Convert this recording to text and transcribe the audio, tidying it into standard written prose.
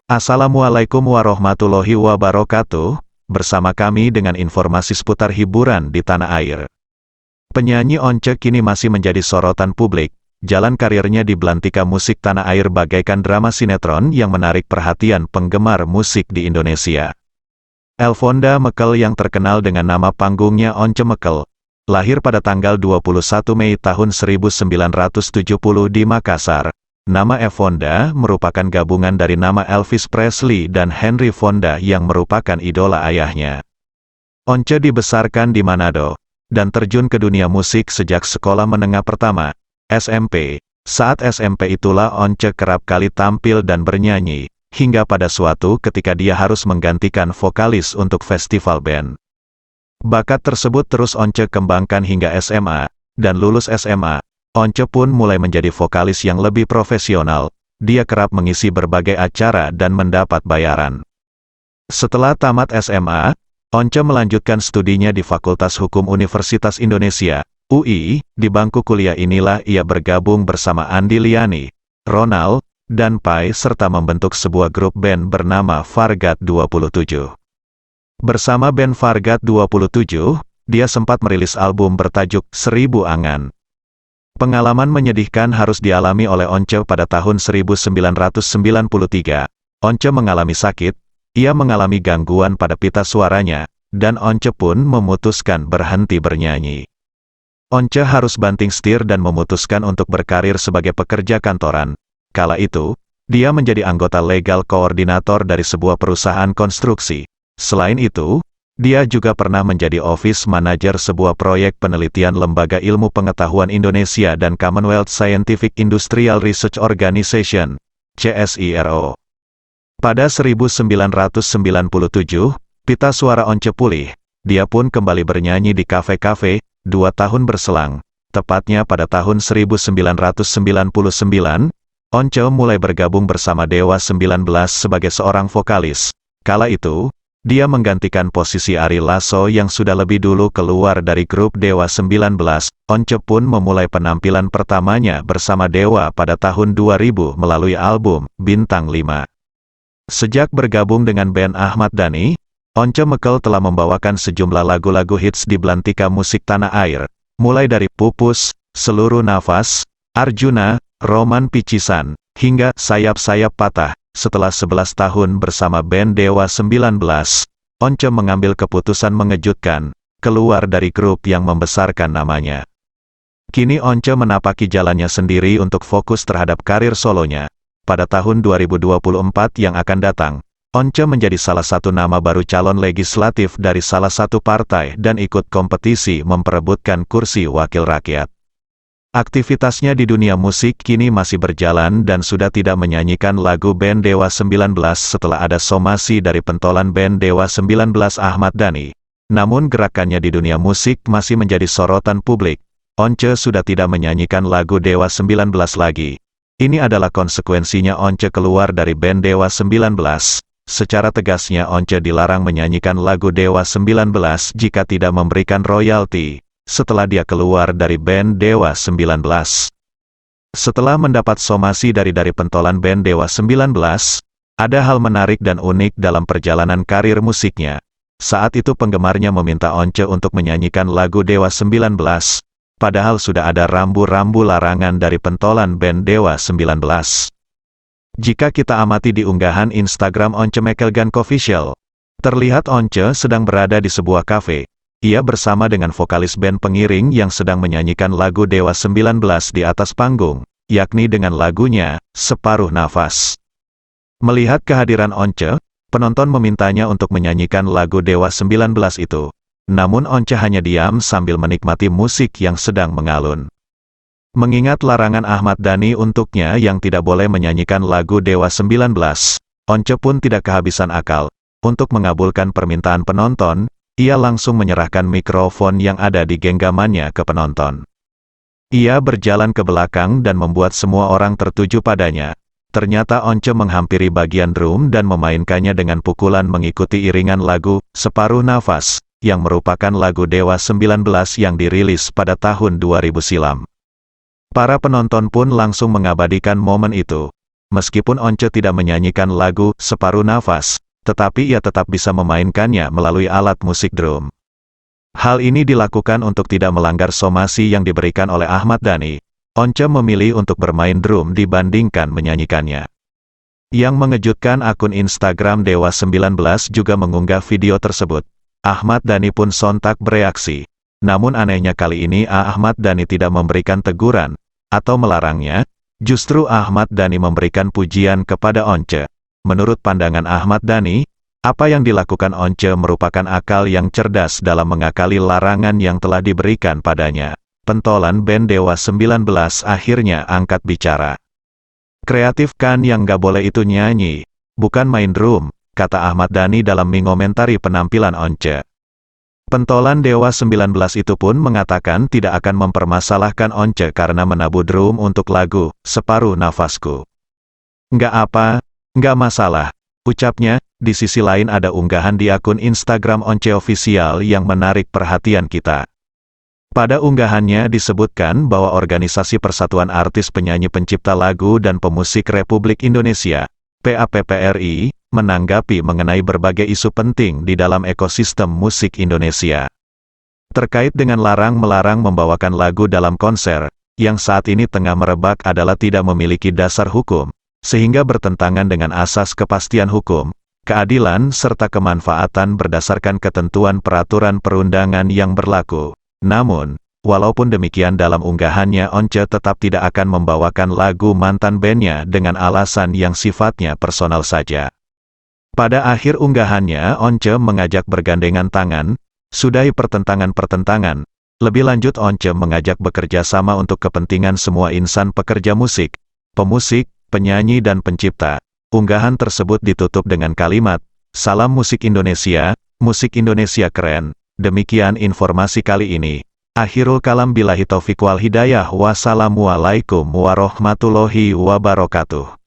Assalamualaikum warahmatullahi wabarakatuh. Bersama kami dengan informasi seputar hiburan di tanah air. Penyanyi Once kini masih menjadi sorotan publik. Jalan karirnya di belantika musik tanah air bagaikan drama sinetron yang menarik perhatian penggemar musik di Indonesia. Elfonda Mekel yang terkenal dengan nama panggungnya Once Mekel, lahir pada tanggal 21 Mei tahun 1970 di Makassar. Nama Elfonda merupakan gabungan dari nama Elvis Presley dan Henry Fonda yang merupakan idola ayahnya. Once dibesarkan di Manado, dan terjun ke dunia musik sejak sekolah menengah pertama, SMP. Saat SMP itulah Once kerap kali tampil dan bernyanyi, hingga pada suatu ketika dia harus menggantikan vokalis untuk festival band. Bakat tersebut terus Once kembangkan hingga SMA, dan lulus SMA. Once pun mulai menjadi vokalis yang lebih profesional. Dia kerap mengisi berbagai acara dan mendapat bayaran. Setelah tamat SMA, Once melanjutkan studinya di Fakultas Hukum Universitas Indonesia, UI. Di bangku kuliah inilah ia bergabung bersama Andi Liani, Ronald, dan Pai serta membentuk sebuah grup band bernama Vargat 27. Bersama band Vargat 27, dia sempat merilis album bertajuk 1000 Angan. Pengalaman menyedihkan harus dialami oleh Once pada tahun 1993. Once mengalami sakit, ia mengalami gangguan pada pita suaranya, dan Once pun memutuskan berhenti bernyanyi. Once harus banting setir dan memutuskan untuk berkarir sebagai pekerja kantoran. Kala itu, dia menjadi anggota legal koordinator dari sebuah perusahaan konstruksi. Selain itu, dia juga pernah menjadi office manager sebuah proyek penelitian Lembaga Ilmu Pengetahuan Indonesia dan Commonwealth Scientific Industrial Research Organization, CSIRO. Pada 1997, pita suara Once pulih. Dia pun kembali bernyanyi di kafe-kafe. 2 tahun berselang, tepatnya pada tahun 1999, Once mulai bergabung bersama Dewa 19 sebagai seorang vokalis. Kala itu, dia menggantikan posisi Ari Lasso yang sudah lebih dulu keluar dari grup Dewa 19. Once pun memulai penampilan pertamanya bersama Dewa pada tahun 2000 melalui album Bintang 5. Sejak bergabung dengan band Ahmad Dhani, Once Mekel telah membawakan sejumlah lagu-lagu hits di belantika musik tanah air, mulai dari Pupus, Seluruh Nafas, Arjuna, Roman Picisan, hingga Sayap-Sayap Patah. Setelah 11 tahun bersama band Dewa 19, Once mengambil keputusan mengejutkan, keluar dari grup yang membesarkan namanya. Kini Once menapaki jalannya sendiri untuk fokus terhadap karir solonya. Pada tahun 2024 yang akan datang, Once menjadi salah satu nama baru calon legislatif dari salah satu partai dan ikut kompetisi memperebutkan kursi wakil rakyat. Aktivitasnya di dunia musik kini masih berjalan dan sudah tidak menyanyikan lagu band Dewa 19 setelah ada somasi dari pentolan band Dewa 19 Ahmad Dhani. Namun gerakannya di dunia musik masih menjadi sorotan publik. Once sudah tidak menyanyikan lagu Dewa 19 lagi. Ini adalah konsekuensinya Once keluar dari band Dewa 19. Secara tegasnya Once dilarang menyanyikan lagu Dewa 19 jika tidak memberikan royalti. Setelah dia keluar dari band Dewa 19. Setelah mendapat somasi dari pentolan band Dewa 19, ada hal menarik dan unik dalam perjalanan karir musiknya. Saat itu penggemarnya meminta Once untuk menyanyikan lagu Dewa 19, padahal sudah ada rambu-rambu larangan dari pentolan band Dewa 19. Jika kita amati di unggahan Instagram Once Mekel Official, terlihat Once sedang berada di sebuah kafe. Ia bersama dengan vokalis band pengiring yang sedang menyanyikan lagu Dewa 19 di atas panggung, yakni dengan lagunya, Separuh Nafas. Melihat kehadiran Once, penonton memintanya untuk menyanyikan lagu Dewa 19 itu. Namun Once hanya diam sambil menikmati musik yang sedang mengalun. Mengingat larangan Ahmad Dhani untuknya yang tidak boleh menyanyikan lagu Dewa 19, Once pun tidak kehabisan akal. Untuk mengabulkan permintaan penonton, ia langsung menyerahkan mikrofon yang ada di genggamannya ke penonton. Ia berjalan ke belakang dan membuat semua orang tertuju padanya. Ternyata Once menghampiri bagian drum dan memainkannya dengan pukulan mengikuti iringan lagu, Separuh Nafas, yang merupakan lagu Dewa 19 yang dirilis pada tahun 2000 silam. Para penonton pun langsung mengabadikan momen itu. Meskipun Once tidak menyanyikan lagu Separuh Nafas, tetapi ia tetap bisa memainkannya melalui alat musik drum. Hal ini dilakukan untuk tidak melanggar somasi yang diberikan oleh Ahmad Dhani. Once memilih untuk bermain drum dibandingkan menyanyikannya. Yang mengejutkan, akun Instagram Dewa 19 juga mengunggah video tersebut. Ahmad Dhani pun sontak bereaksi. Namun anehnya kali ini Ahmad Dhani tidak memberikan teguran atau melarangnya, justru Ahmad Dhani memberikan pujian kepada Once. Menurut pandangan Ahmad Dhani, apa yang dilakukan Once merupakan akal yang cerdas dalam mengakali larangan yang telah diberikan padanya. Pentolan band Dewa 19 akhirnya angkat bicara. Kreatif kan, yang gak boleh itu nyanyi, bukan main drum, kata Ahmad Dhani dalam mengomentari penampilan Once. Pentolan Dewa 19 itu pun mengatakan tidak akan mempermasalahkan Once karena menabuh drum untuk lagu Separuh Nafasku. Nggak apa, nggak masalah, ucapnya. Di sisi lain ada unggahan di akun Instagram Once Official yang menarik perhatian kita. Pada unggahannya disebutkan bahwa Organisasi Persatuan Artis Penyanyi Pencipta Lagu dan Pemusik Republik Indonesia, PAPPRI, menanggapi mengenai berbagai isu penting di dalam ekosistem musik Indonesia. Terkait dengan larang-melarang membawakan lagu dalam konser, yang saat ini tengah merebak adalah tidak memiliki dasar hukum, sehingga bertentangan dengan asas kepastian hukum, keadilan serta kemanfaatan berdasarkan ketentuan peraturan perundangan yang berlaku. Namun, walaupun demikian dalam unggahannya Once tetap tidak akan membawakan lagu mantan bandnya dengan alasan yang sifatnya personal saja. Pada akhir unggahannya Once mengajak bergandengan tangan, sudahi pertentangan-pertentangan. Lebih lanjut Once mengajak bekerja sama untuk kepentingan semua insan pekerja musik, pemusik, penyanyi dan pencipta. Unggahan tersebut ditutup dengan kalimat, "Salam musik Indonesia, musik Indonesia keren." Demikian informasi kali ini. Akhirul kalam, billahi taufiq wal hidayah. Wassalamualaikum warahmatullahi wabarakatuh.